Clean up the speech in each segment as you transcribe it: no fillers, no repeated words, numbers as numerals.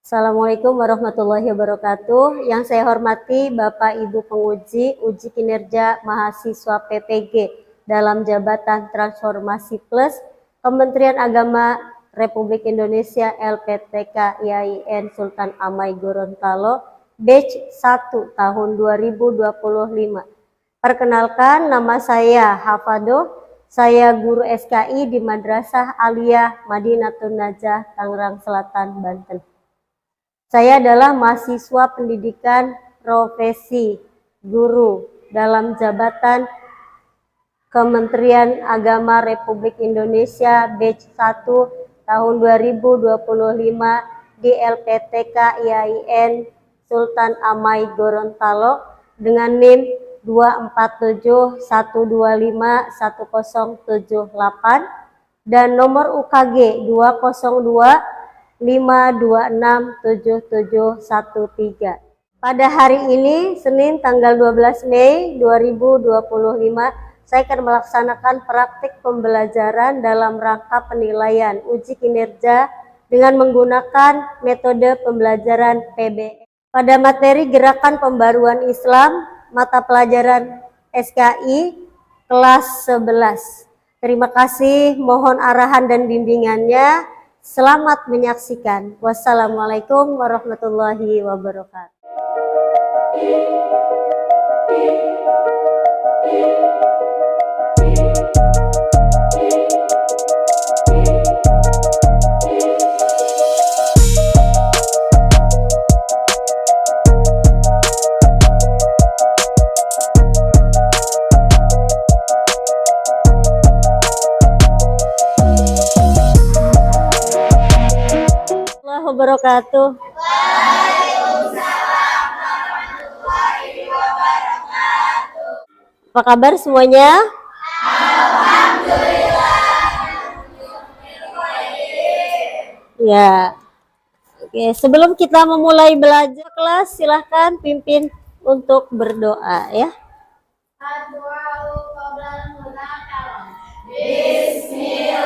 Assalamualaikum warahmatullahi wabarakatuh. Yang saya hormati Bapak Ibu penguji uji kinerja mahasiswa PPG dalam jabatan Transformasi Plus Kementerian Agama Republik Indonesia LPTK IAIN Sultan Amai Gorontalo batch 1 tahun 2025. Perkenalkan, nama saya Hafado. Saya guru SKI di Madrasah Aliyah Madinatun Najah, Tangerang Selatan, Banten. Saya adalah mahasiswa pendidikan profesi guru dalam jabatan Kementerian Agama Republik Indonesia batch 1 tahun 2025 di LPTK IAIN Sultan Amai Gorontalo dengan NIM 24712510078 dan nomor UKG 202 5267713. Pada hari ini, Senin tanggal 12 Mei 2025, saya akan melaksanakan praktik pembelajaran dalam rangka penilaian uji kinerja dengan menggunakan metode pembelajaran PBS. Pada materi Gerakan Pembaruan Islam, mata pelajaran SKI kelas 11. Terima kasih, mohon arahan dan bimbingannya. Selamat menyaksikan. Wassalamualaikum warahmatullahi wabarakatuh. Wabarakatuh. Waalaikumsalam warahmatullahi wabarakatuh. Apa kabar semuanya? Alhamdulillah. Ya. Oke, sebelum kita memulai belajar kelas, silahkan pimpin untuk berdoa ya. Bismillah.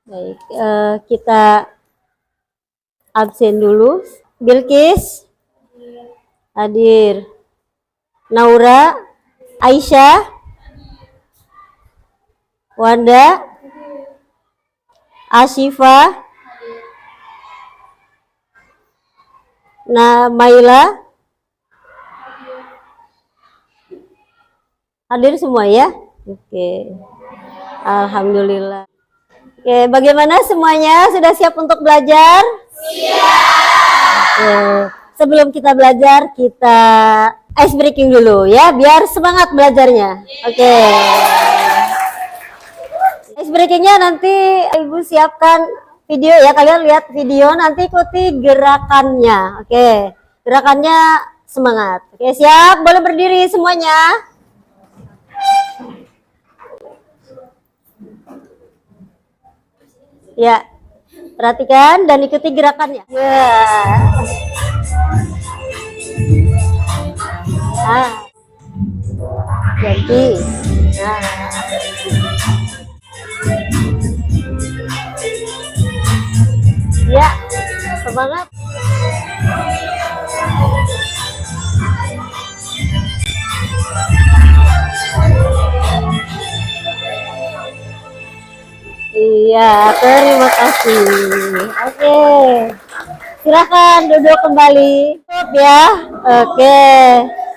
Baik, kita absen dulu. Bilkis hadir, Naura, Aisyah, Wanda, Asyifa, Maila, hadir semua ya. Oke, alhamdulillah. Oke, bagaimana semuanya? Sudah siap untuk belajar? Siap. Oke. Sebelum kita belajar, kita ice breaking dulu ya, biar semangat belajarnya. Oke. Ice breakingnya nanti Ibu siapkan video ya, kalian lihat video, nanti ikuti gerakannya. Oke, gerakannya semangat. Oke, siap? Boleh berdiri semuanya? Ya, perhatikan dan ikuti gerakannya. Ya. Ganti. Nah. Ya, semangat. Iya, terima kasih. Oke, silakan duduk kembali. Cukup ya. Oke,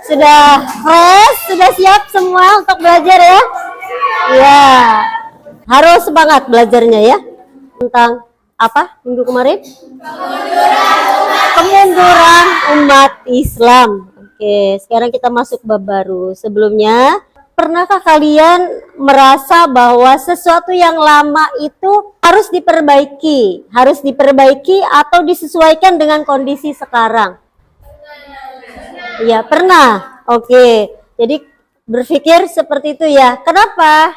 sudah fresh, sudah siap semua untuk belajar ya. Iya, harus semangat belajarnya ya. Tentang apa minggu kemarin? Kemunduran umat Islam. Oke, sekarang kita masuk bab baru. Sebelumnya, pernahkah kalian merasa bahwa sesuatu yang lama itu harus diperbaiki? Harus diperbaiki atau disesuaikan dengan kondisi sekarang? Iya, pernah. Oke, jadi berpikir seperti itu ya. Kenapa?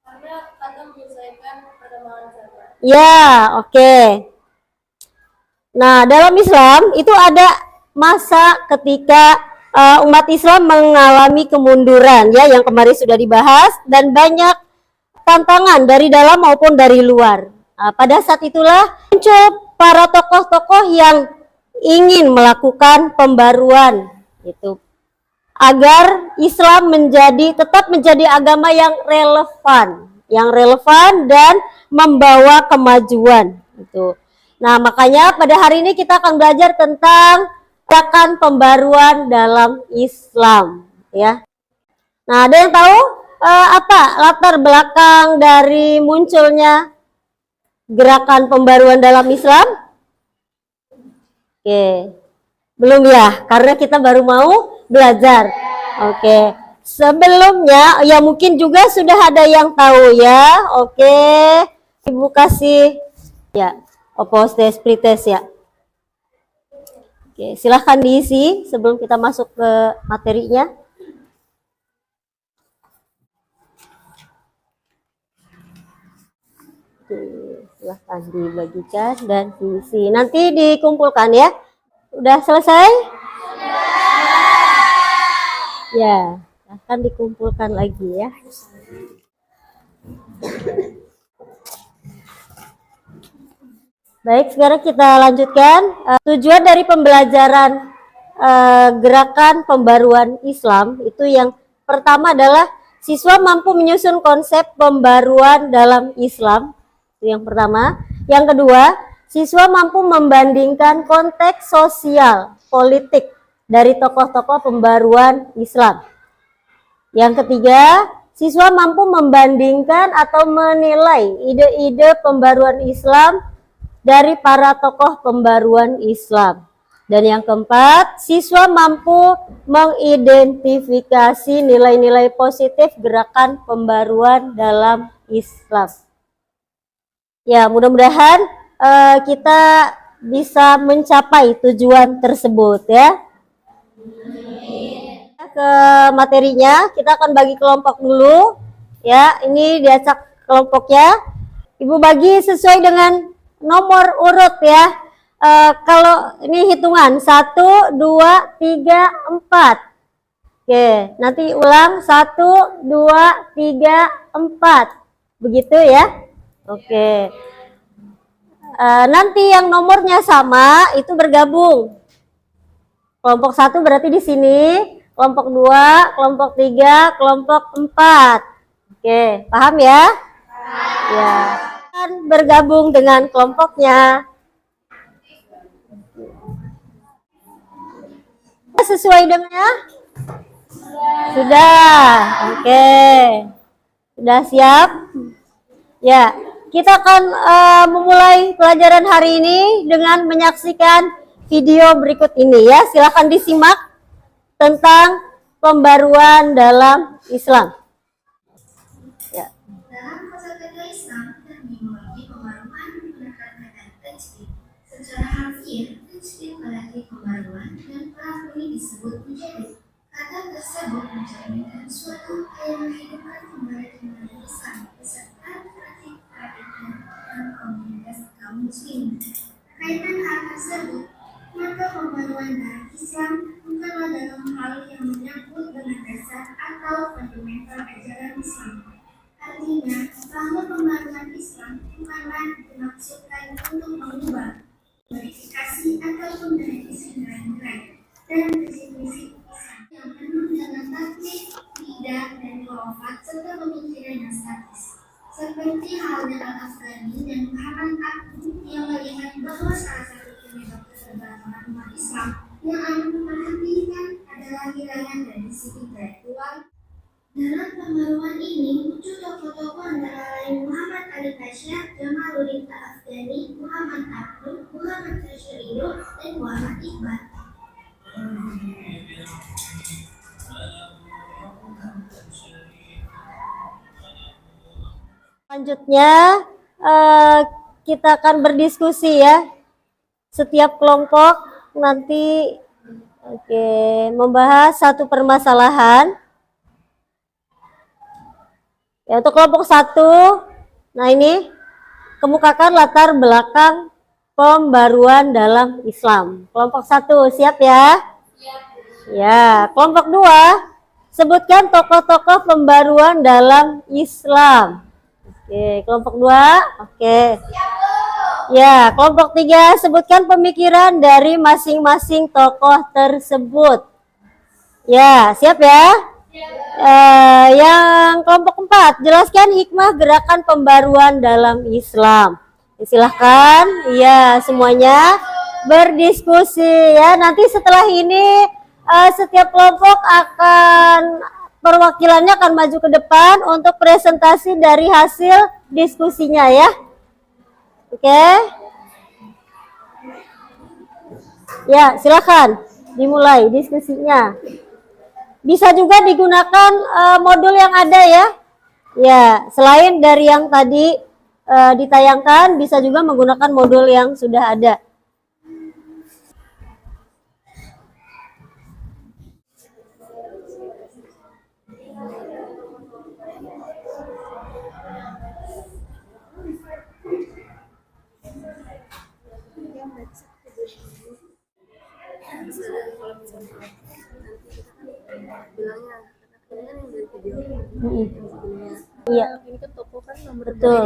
Karena kadang menyelesaikan perkembangan zaman. Ya, oke. Nah, dalam Islam itu ada masa ketika umat Islam mengalami kemunduran ya, yang kemarin sudah dibahas, dan banyak tantangan dari dalam maupun dari luar. Nah, pada saat itulah muncul para tokoh-tokoh yang ingin melakukan pembaruan itu agar Islam tetap menjadi agama yang relevan dan membawa kemajuan itu. Nah, makanya pada hari ini kita akan belajar tentang gerakan pembaruan dalam Islam ya. Nah, ada yang tahu apa latar belakang dari munculnya gerakan pembaruan dalam Islam? Oke. Belum ya, karena kita baru mau belajar. Oke. Sebelumnya ya mungkin juga sudah ada yang tahu ya. Oke. Ibu kasih ya. Opos desprites ya. Oke, silahkan diisi sebelum kita masuk ke materinya. Oke, silahkan dibagikan dan diisi. Nanti dikumpulkan ya. Udah selesai? Ya, akan dikumpulkan lagi ya. Baik, sekarang kita lanjutkan. Tujuan dari pembelajaran gerakan pembaruan Islam itu yang pertama adalah siswa mampu menyusun konsep pembaruan dalam Islam. Itu yang pertama. Yang kedua, siswa mampu membandingkan konteks sosial, politik dari tokoh-tokoh pembaruan Islam. Yang ketiga, siswa mampu membandingkan atau menilai ide-ide pembaruan Islam dari para tokoh pembaruan Islam. Dan yang keempat, siswa mampu mengidentifikasi nilai-nilai positif gerakan pembaruan dalam Islam. Ya, mudah-mudahan kita bisa mencapai tujuan tersebut ya. Ke materinya, kita akan bagi kelompok dulu. Ya, ini diacak kelompoknya. Ibu bagi sesuai dengan nomor urut ya. Kalau ini hitungan 1, 2, 3, 4. Oke, nanti ulang 1, 2, 3, 4. Begitu ya. Oke. Nanti yang nomornya sama itu bergabung. Kelompok 1 berarti di sini, kelompok 2, kelompok 3, kelompok 4. Oke, paham ya? Paham. Ya. Bergabung dengan kelompoknya. Sesuai dengannya? Sudah. Oke. Sudah siap? Ya, kita akan memulai pelajaran hari ini dengan menyaksikan video berikut ini ya. Silakan disimak tentang pembaruan dalam Islam. Ya. Dalam kosakata Islam terminologi pembaruan menggunakan kata tajdid. Secara harfiah, tajdid berarti pembaruan dan pelaku disebut mujaddid. Kata tersebut mencerminkan suatu upaya menghidupkan kembali iman Islam beserta praktik-praktiknya dalam komunitas kaum muslimin. Berkaitan hal tersebut, maka pembaruan dalam Islam bukanlah dalam hal yang menyangkut dengan dasar atau fundamental ajaran Islam. Artinya, bahwa pembaruan Islam bukanlah dimaksudkan untuk mengubah, modifikasi ataupun merevisi nilai-nilai dan prinsip-prinsip Islam yang penuh dengan taktik, lidah, dan khurafat serta pemikiran yang statis. Seperti halnya Al-Afghani dan Muhammad Abu yang melihat bahwa salah satu penyebab keterbaruan umat Islam yang akan memperhatikan adalah wilayah dari sisi intelektual. Dalam pembaruan ini muncul tokoh-tokoh antara lain Muhammad Ali Pasha, Jamaluddin Al-Afghani, Selanjutnya kita akan berdiskusi ya. Setiap kelompok nanti membahas satu permasalahan. Ya, untuk kelompok 1, nah ini kemukakan latar belakang pembaruan dalam Islam. Kelompok 1 siap ya? Ya, kelompok 2, sebutkan tokoh-tokoh pembaruan dalam Islam. Oke, kelompok 2, oke. Ya, kelompok 3, sebutkan pemikiran dari masing-masing tokoh tersebut. Ya, siap ya? Yang kelompok 4, jelaskan hikmah gerakan pembaruan dalam Islam. Silahkan, ya semuanya berdiskusi ya. Nanti setelah ini setiap kelompok akan perwakilannya akan maju ke depan untuk presentasi dari hasil diskusinya ya. Oke. Ya, silakan dimulai diskusinya. Bisa juga digunakan modul yang ada ya. Ya, selain dari yang tadi ditayangkan, bisa juga menggunakan modul yang sudah ada. Iya.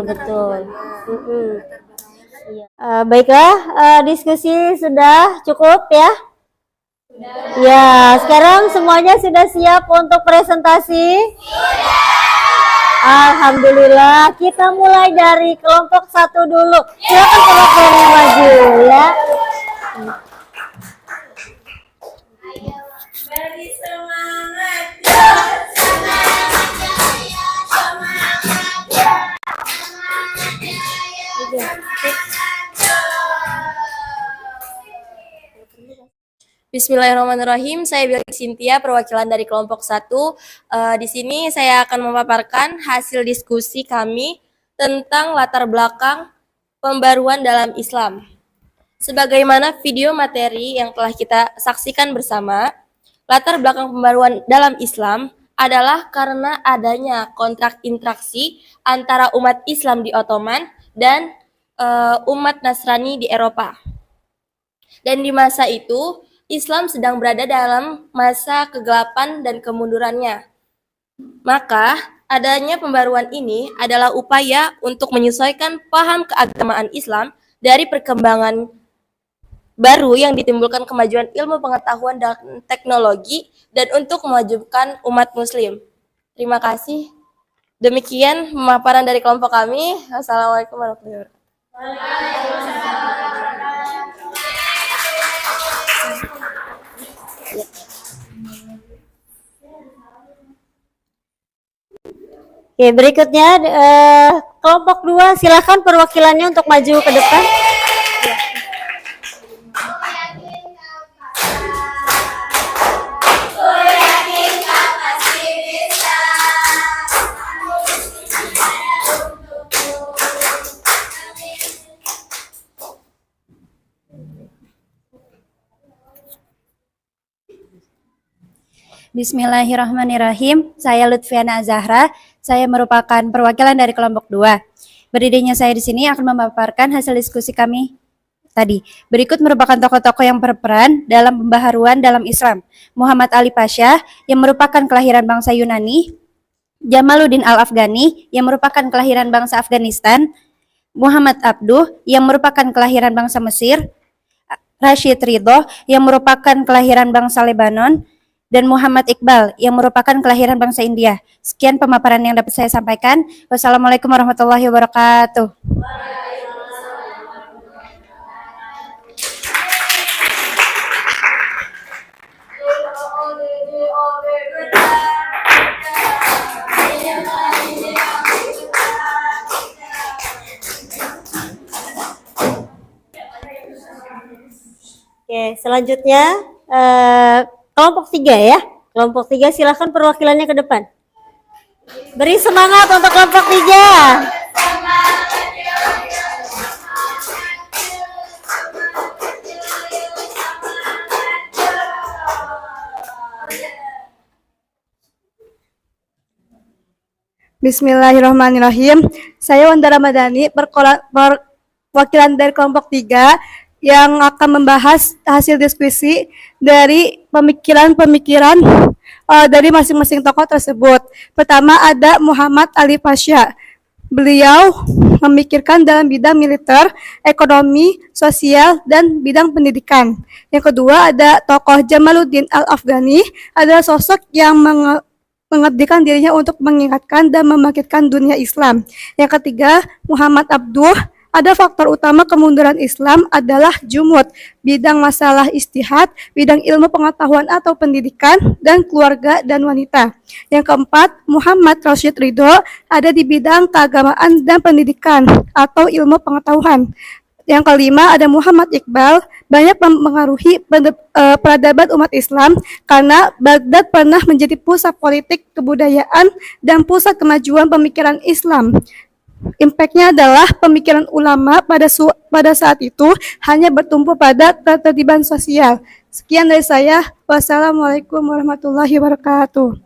Betul. Iya. Baiklah, diskusi sudah cukup ya. Ya, sekarang semuanya sudah siap untuk presentasi? Alhamdulillah, kita mulai dari kelompok 1 dulu. Silakan kelompok yang maju ya. Beri semangat. Bismillahirrahmanirrahim. Saya Billy Cynthia, perwakilan dari kelompok 1. Di sini saya akan memaparkan hasil diskusi kami tentang latar belakang pembaruan dalam Islam. Sebagaimana video materi yang telah kita saksikan bersama, latar belakang pembaruan dalam Islam adalah karena adanya kontrak interaksi antara umat Islam di Ottoman dan umat Nasrani di Eropa. Dan di masa itu, Islam sedang berada dalam masa kegelapan dan kemundurannya. Maka, adanya pembaruan ini adalah upaya untuk menyesuaikan paham keagamaan Islam dari perkembangan baru yang ditimbulkan kemajuan ilmu pengetahuan dan teknologi dan untuk memajukan umat muslim. Terima kasih. Demikian pemaparan dari kelompok kami. Wassalamualaikum warahmatullahi wabarakatuh. Oke, berikutnya kelompok 2, silakan perwakilannya untuk maju ke depan. Bismillahirrahmanirrahim. Saya Lutfiana Zahra. Saya merupakan perwakilan dari kelompok 2. Berdirinya saya di sini akan memaparkan hasil diskusi kami tadi. Berikut merupakan tokoh-tokoh yang berperan dalam pembaharuan dalam Islam. Muhammad Ali Pasha yang merupakan kelahiran bangsa Yunani, Jamaluddin Al-Afghani yang merupakan kelahiran bangsa Afghanistan, Muhammad Abduh yang merupakan kelahiran bangsa Mesir, Rashid Ridho yang merupakan kelahiran bangsa Lebanon, dan Muhammad Iqbal yang merupakan kelahiran bangsa India. Sekian pemaparan yang dapat saya sampaikan. Wassalamualaikum warahmatullahi wabarakatuh. Oke, selanjutnya kelompok 3 ya. Kelompok 3 silakan perwakilannya ke depan. Beri semangat untuk kelompok 3. Bismillahirrahmanirrahim. Saya Wanda Ramadhani, perwakilan dari kelompok 3 yang akan membahas hasil diskusi dari pemikiran-pemikiran dari masing-masing tokoh tersebut. Pertama ada Muhammad Ali Pasha. Beliau memikirkan dalam bidang militer, ekonomi, sosial, dan bidang pendidikan. Yang kedua ada tokoh Jamaluddin Al-Afghani, adalah sosok yang mengabdikan dirinya untuk mengingatkan dan membangkitkan dunia Islam. Yang ketiga, Muhammad Abduh. Ada faktor utama kemunduran Islam adalah jumud, bidang masalah istihad, bidang ilmu pengetahuan atau pendidikan, dan keluarga dan wanita. Yang keempat, Muhammad Rashid Ridho ada di bidang keagamaan dan pendidikan atau ilmu pengetahuan. Yang kelima ada Muhammad Iqbal, banyak mempengaruhi peradaban umat Islam karena Baghdad pernah menjadi pusat politik, kebudayaan, dan pusat kemajuan pemikiran Islam. Impactnya adalah pemikiran ulama pada saat itu hanya bertumpu pada ketertiban sosial. Sekian dari saya. Wassalamualaikum warahmatullahi wabarakatuh.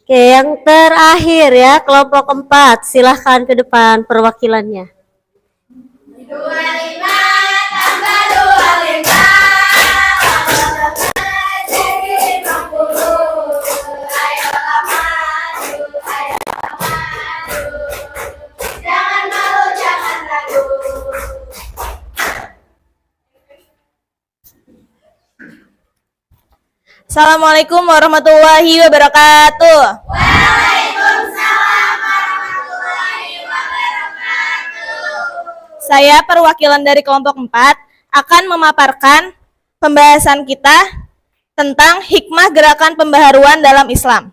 Oke, yang terakhir ya, kelompok 4. Silahkan ke depan perwakilannya. 25 tambah 25 jadi 50. Ayolah maju, ayolah maju. Jangan malu, jangan ragu. Assalamualaikum warahmatullahi wabarakatuh. Waalaikumsalam warahmatullahi wabarakatuh. Saya perwakilan dari kelompok 4 akan memaparkan pembahasan kita tentang hikmah gerakan pembaharuan dalam Islam.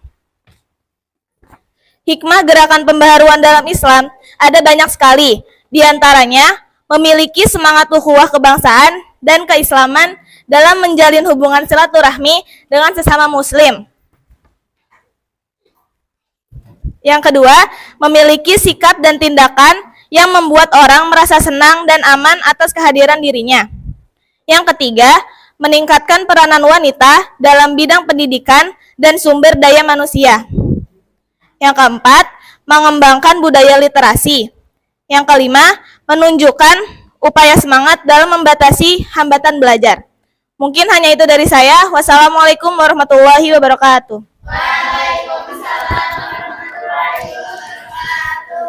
Hikmah gerakan pembaharuan dalam Islam ada banyak sekali, di antaranya memiliki semangat ukhuwah kebangsaan dan keislaman dalam menjalin hubungan silaturahmi dengan sesama muslim. Yang kedua, memiliki sikap dan tindakan yang membuat orang merasa senang dan aman atas kehadiran dirinya. Yang ketiga, meningkatkan peranan wanita dalam bidang pendidikan dan sumber daya manusia. Yang keempat, mengembangkan budaya literasi. Yang kelima, menunjukkan upaya semangat dalam membatasi hambatan belajar. Mungkin hanya itu dari saya. Wassalamualaikum warahmatullahi wabarakatuh. Waalaikumsalam warahmatullahi wabarakatuh.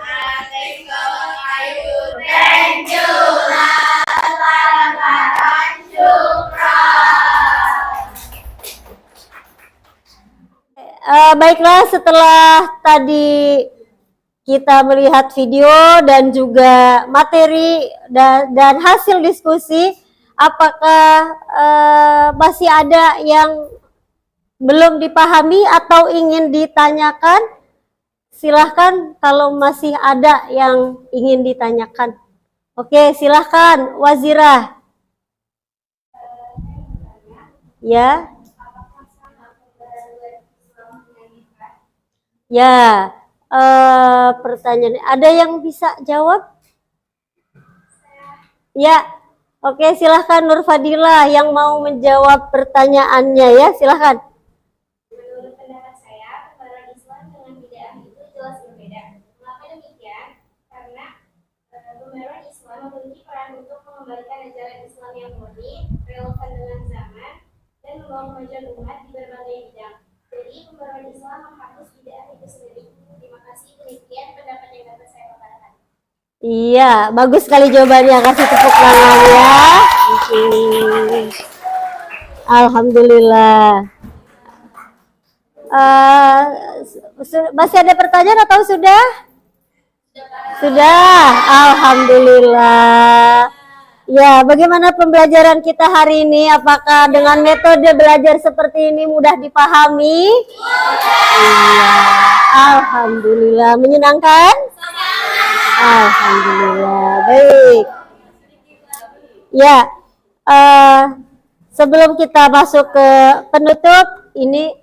Atikul kayu dan jula lantaran syukran. Baiklah, setelah tadi kita melihat video dan juga materi dan hasil diskusi, apakah masih ada yang belum dipahami atau ingin ditanyakan? Silahkan kalau masih ada yang ingin ditanyakan. Oke, silahkan Wazirah. Ya. Ya, pertanyaan. Ada yang bisa jawab? Ya. Oke, silahkan Nur Fadila yang mau menjawab pertanyaannya ya, silahkan. Menurut pendapat saya, pembaruan Islam dengan bid'ah itu jelas berbeda. Mengapa demikian? Karena pembaruan Islam memiliki peran untuk mengembalikan ajaran Islam yang murni, relevan dengan zaman, dan membawa kemajuan umat di berbagai bidang. Jadi, pembaruan Islam menghapus bid'ah itu sendiri. Terima kasih. Demikian pendapat yang dapat saya paparkan. Iya, bagus sekali jawabannya. Kasih tepuk tangan ya. Alhamdulillah. Masih ada pertanyaan atau sudah? Sudah. Alhamdulillah. Ya, bagaimana pembelajaran kita hari ini? Apakah dengan metode belajar seperti ini mudah dipahami? Iya. Alhamdulillah. Menyenangkan? Alhamdulillah. Baik. Ya, sebelum kita masuk ke penutup, ini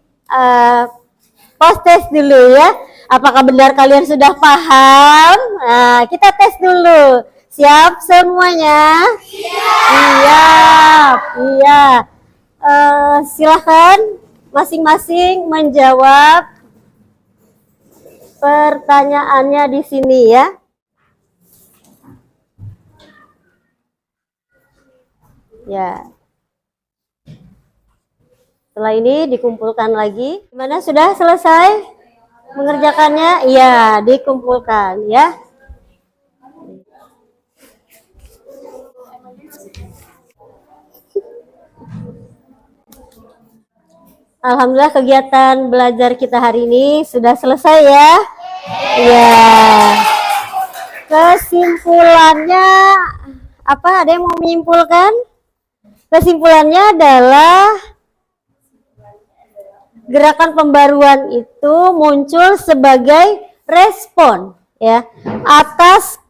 Post test dulu ya. Apakah benar kalian sudah paham? Nah, kita tes dulu. Siap semuanya? Siap. Iya. Silahkan masing-masing menjawab pertanyaannya di sini ya. Ya. Setelah ini dikumpulkan lagi. Gimana, sudah selesai mengerjakannya? Iya, dikumpulkan ya. Alhamdulillah kegiatan belajar kita hari ini sudah selesai ya. Iya. Kesimpulannya apa? Ada yang mau menyimpulkan? Kesimpulannya adalah gerakan pembaruan itu muncul sebagai respon ya atas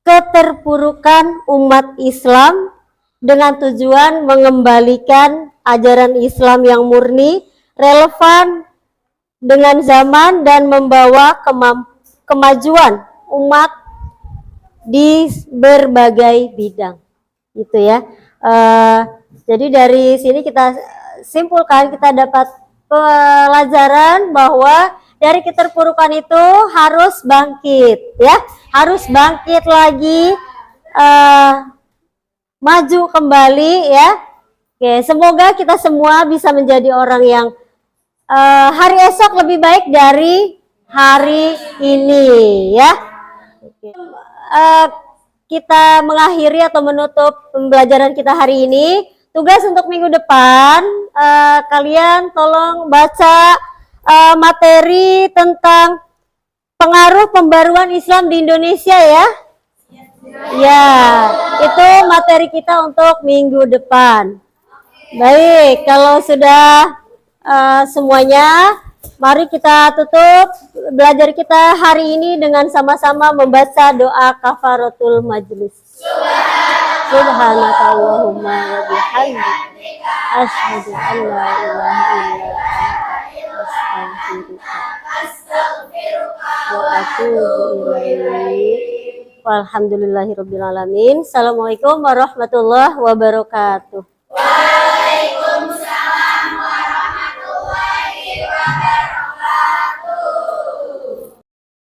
keterpurukan umat Islam dengan tujuan mengembalikan ajaran Islam yang murni, relevan dengan zaman dan membawa kemajuan umat di berbagai bidang. Gitu ya. Jadi dari sini kita simpulkan, kita dapat pelajaran bahwa dari keterpurukan itu harus bangkit ya, harus bangkit lagi, maju kembali ya. Oke, semoga kita semua bisa menjadi orang yang hari esok lebih baik dari hari ini ya. Oke. Kita mengakhiri atau menutup pembelajaran kita hari ini. Tugas untuk minggu depan, kalian tolong baca materi tentang pengaruh pembaruan Islam di Indonesia ya. Ya, itu materi kita untuk minggu depan. Baik, kalau sudah semuanya, mari kita tutup belajar kita hari ini dengan sama-sama membaca doa kafaratul majlis. Subhanakallahumma wa bihamdika asyhadu an la ilaha illa anta astaghfiruka wa atubu ilaik. Walhamdulillahirabbil alamin. Assalamualaikum warahmatullahi wabarakatuh.